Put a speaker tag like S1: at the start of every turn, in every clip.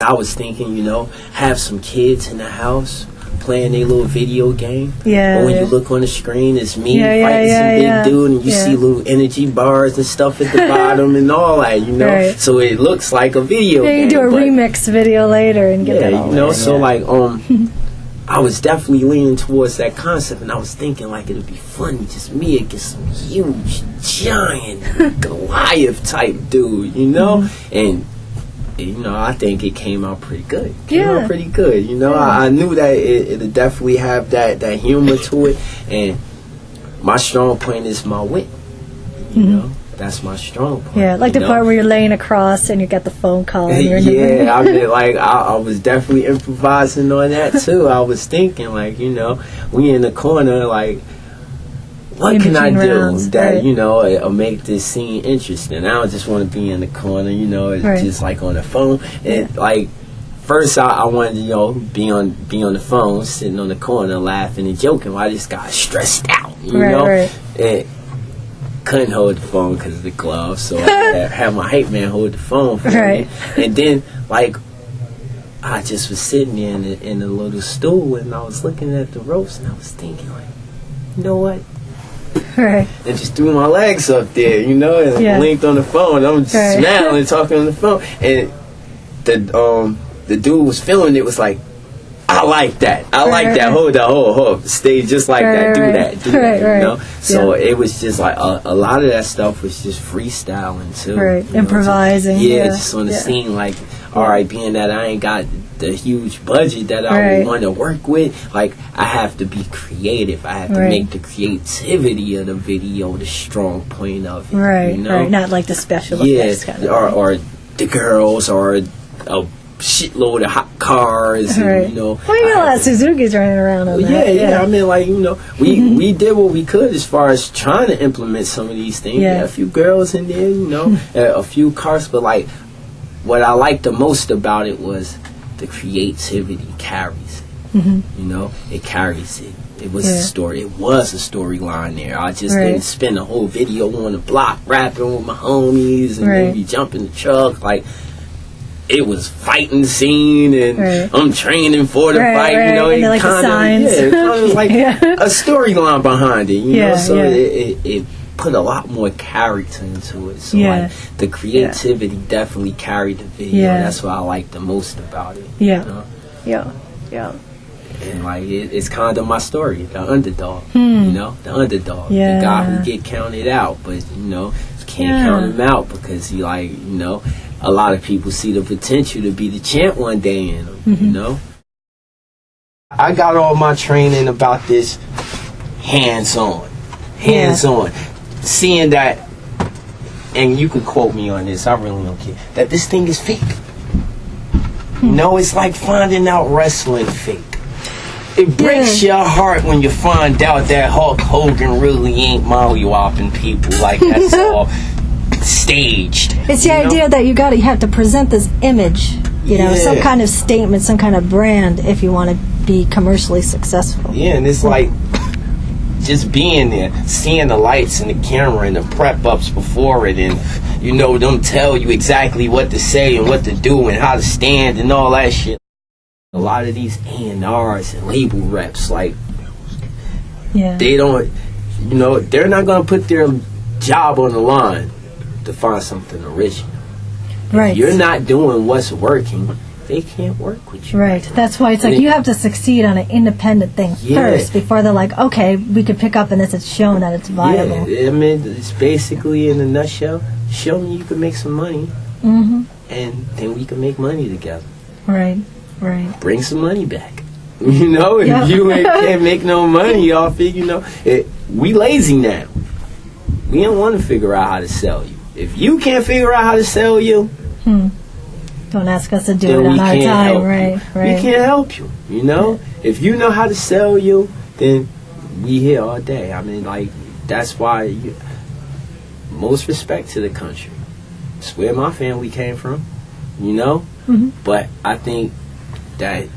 S1: I was thinking, you know, have some kids in the house playing a little video game.
S2: Yeah.
S1: But when you look on the screen, it's me
S2: Yeah,
S1: fighting some big dude, and you
S2: Yeah.
S1: see little energy bars and stuff at the bottom and all that, you know.
S2: Right.
S1: So it looks like a video
S2: Yeah,
S1: game.
S2: you do a
S1: but-
S2: remix video later and get that all
S1: you know.
S2: in,
S1: So
S2: yeah.
S1: like, I was definitely leaning towards that concept, and I was thinking like it'd be funny, just me against some huge, giant Goliath type dude, you know. And you know, I think it came out pretty good. Came out pretty good, you know. I knew that it'd definitely have that humor to it, and my strong point is my wit. You know, that's my strong point.
S2: Yeah, like the part where you're laying across and you get the phone call. And you're in the room.
S1: Yeah, I mean, like, I was definitely improvising on that, too. I was thinking, like, you know, we in the corner, like, what
S2: In
S1: can I
S2: between
S1: do
S2: rounds,
S1: that,
S2: right.
S1: you know, will make this scene interesting? I don't just want to be in the corner, you know, it's
S2: Right.
S1: just, like, on the phone. And, like, first I wanted to, you know, be on the phone, sitting on the corner, laughing and joking while I just got stressed out, you know?
S2: Right.
S1: And couldn't hold the phone because of the glove, so I had my hype man hold the phone for
S2: Right.
S1: me. And then, like, I just was sitting there in a little stool, and I was looking at the ropes, and I was thinking, like, you know what?
S2: Right.
S1: And just threw my legs up there, you know, and linked on the phone. I'm just
S2: Right.
S1: smiling, talking on the phone, and the dude was filming it. Was like, I like that. I like that. Hold up. Stay just like that. Do that. Do that. You know. So it was just like a lot of that stuff was just freestyling too.
S2: Right.
S1: You know,
S2: Improvising.
S1: just on the scene. Like, all right, being that I ain't got the huge budget that I want to work with, like, I have to be creative. I have to make the creativity of the video the strong point of it.
S2: Right.
S1: You know?
S2: Right. Not like the special effects kind of.
S1: Or the girls, or a shitload of hot cars, and, you know.
S2: Well, you got a lot of Suzuki's running around on that.
S1: Yeah. I mean, like, you know, we did what we could as far as trying to implement some of these things. Yeah, a few girls in there, you know, a few cars, but like, what I liked the most about it was the creativity carries it. You know, it carries it. It was a story. It was a storyline there. I just didn't spend the whole video on the block rapping with my homies and maybe jumping the truck. Like, it was fighting scene, and I'm training for the fight. You know,
S2: and
S1: it
S2: like
S1: kind
S2: the
S1: of was like a storyline behind it. You know, so it put a lot more character into it. So like, the creativity definitely carried the video. That's what I like the most about it. You know?
S2: Yeah.
S1: And like, it's kind of my story, the underdog. You know, the underdog, the guy who get counted out, but you know, can't count him out because he, like, you know, a lot of people see the potential to be the champ one day in him. You know, I got all my training about this hands-on, seeing that, and you could quote me on this, I really don't care, that this thing is fake. You know, it's like finding out wrestling fake. It breaks your heart when you find out that Hulk Hogan really ain't molly-whopping people. Like, that's all staged.
S2: It's the idea that you have to present this image, you know, some kind of statement, some kind of brand, if you want to be commercially successful.
S1: Yeah, and it's like just being there, seeing the lights and the camera and the prep ups before it, and you know, them tell you exactly what to say and what to do and how to stand and all that shit. A lot of these A&Rs and label reps, like, they don't, you know, they're not going to put their job on the line to find something original.
S2: Right.
S1: If you're not doing what's working, they can't work with you.
S2: Right. That's why it's like you have to succeed on an independent thing first before they're like, okay, we could pick up on this. It's shown that it's viable.
S1: Yeah, I mean, it's basically, in a nutshell, show me you can make some money, and then we can make money together.
S2: Right.
S1: Bring some money back. You know, if you can't make no money off it, you know, we lazy now. We don't want to figure out how to sell you. If you can't figure out how to sell you,
S2: don't ask us to do it on our time. Right.
S1: We can't help you. You know, if you know how to sell you, then we here all day. I mean, like, that's why. Most respect to the country. It's where my family came from. You know, but I think that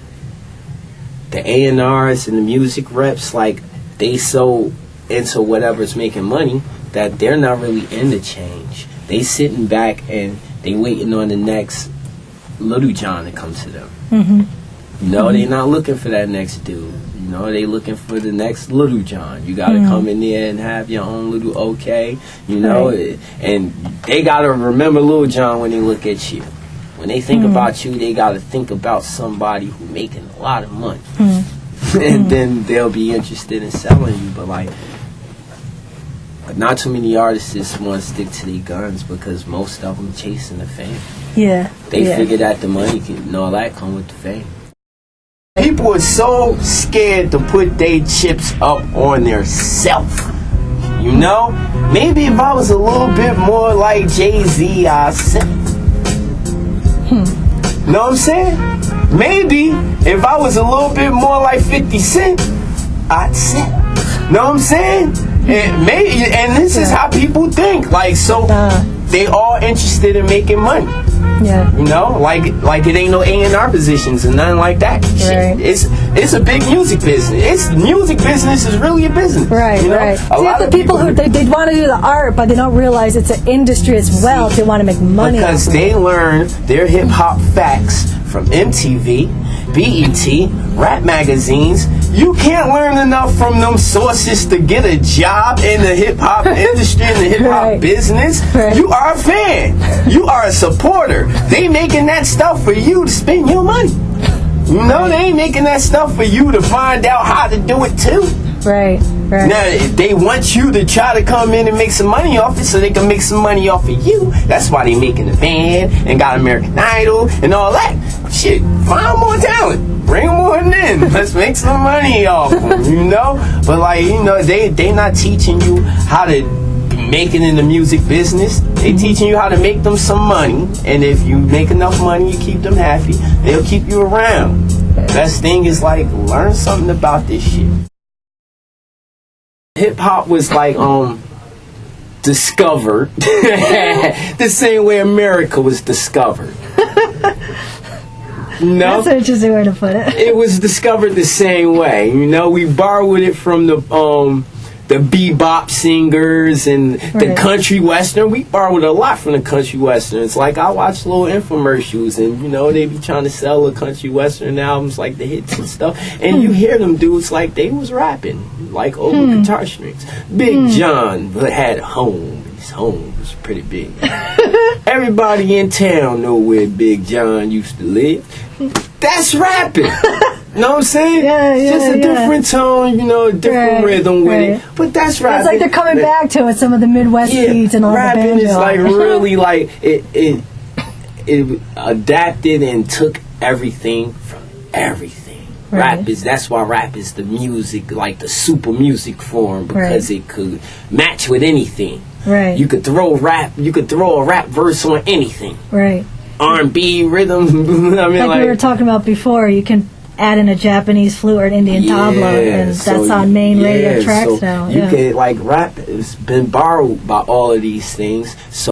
S1: the A&Rs and the music reps, like, they so into whatever's making money that they're not really into change. They sitting back and they waiting on the next Little John to come to them. You know, they not looking for that next dude. You know, they looking for the next Little John. You got to come in there and have your own little okay, you know, and they got to remember Little John when they look at you. When they think about you, they got to think about somebody who making a lot of money. And then they'll be interested in selling you. But, like, not too many artists just want to stick to their guns because most of them chasing the fame.
S2: Yeah.
S1: They figure that the money and all that come with the fame. People are so scared to put their chips up on their self. You know? Maybe if I was a little bit more like Jay-Z, I'd say. Know what I'm saying? Maybe if I was a little bit more like 50 Cent, I'd say. Know what I'm saying? And this is how people think. Like, so they all interested in making money.
S2: Yeah.
S1: You know, like it ain't no A&R positions and nothing like that.
S2: Right.
S1: It's a big music business. Music business is really a business.
S2: Right,
S1: you know?
S2: right.
S1: A lot
S2: the
S1: of
S2: people who they want to do the art, but they don't realize it's an industry as well. They want to make money
S1: because they learn their hip hop facts from MTV, BET, rap magazines. You can't learn enough from them sources to get a job in the hip hop industry, in the hip hop business. Right. You are a fan. You are a supporter. They making that stuff for you to spend your money. You know, they ain't making that stuff for you to find out how to do it too.
S2: Right, right.
S1: Now, they want you to try to come in and make some money off it so they can make some money off of you. That's why they making the band and got American Idol and all that. Shit, find more talent. Bring them on in. Let's make some money off them, you know? But, like, you know, they not teaching you how to make it in the music business. They teaching you how to make them some money. And if you make enough money, you keep them happy, they'll keep you around. Best thing is, like, learn something about this shit. Hip-hop was, like, discovered the same way America was discovered. No,
S2: that's an interesting way to put it.
S1: It was discovered the same way. You know, we borrowed it from the bebop singers and the country western. We borrowed a lot from the country western. It's like I watch little infomercials and, you know, they be trying to sell the country western albums, like the hits and stuff. And you hear them dudes like they was rapping, like over guitar strings. Big John had a home. His home was pretty big. Everybody in town know where Big John used to live. That's rapping. You know what I'm saying?
S2: Yeah,
S1: just a different tone, you know, a different rhythm with it. But that's rapping.
S2: It's like they're coming back to it, some of the Midwest beats and all the banjo.
S1: Rapping is like really like it adapted and took everything from everything. Rap is, that's why rap is the music, like the super music form, because it could match with anything.
S2: Right.
S1: You could throw a rap verse on anything.
S2: Right.
S1: R&B rhythm. I mean,
S2: like we were talking about before, you can add in a Japanese flute or an Indian tabla, and that's on main radio tracks now.
S1: You can, like, rap has been borrowed by all of these things. So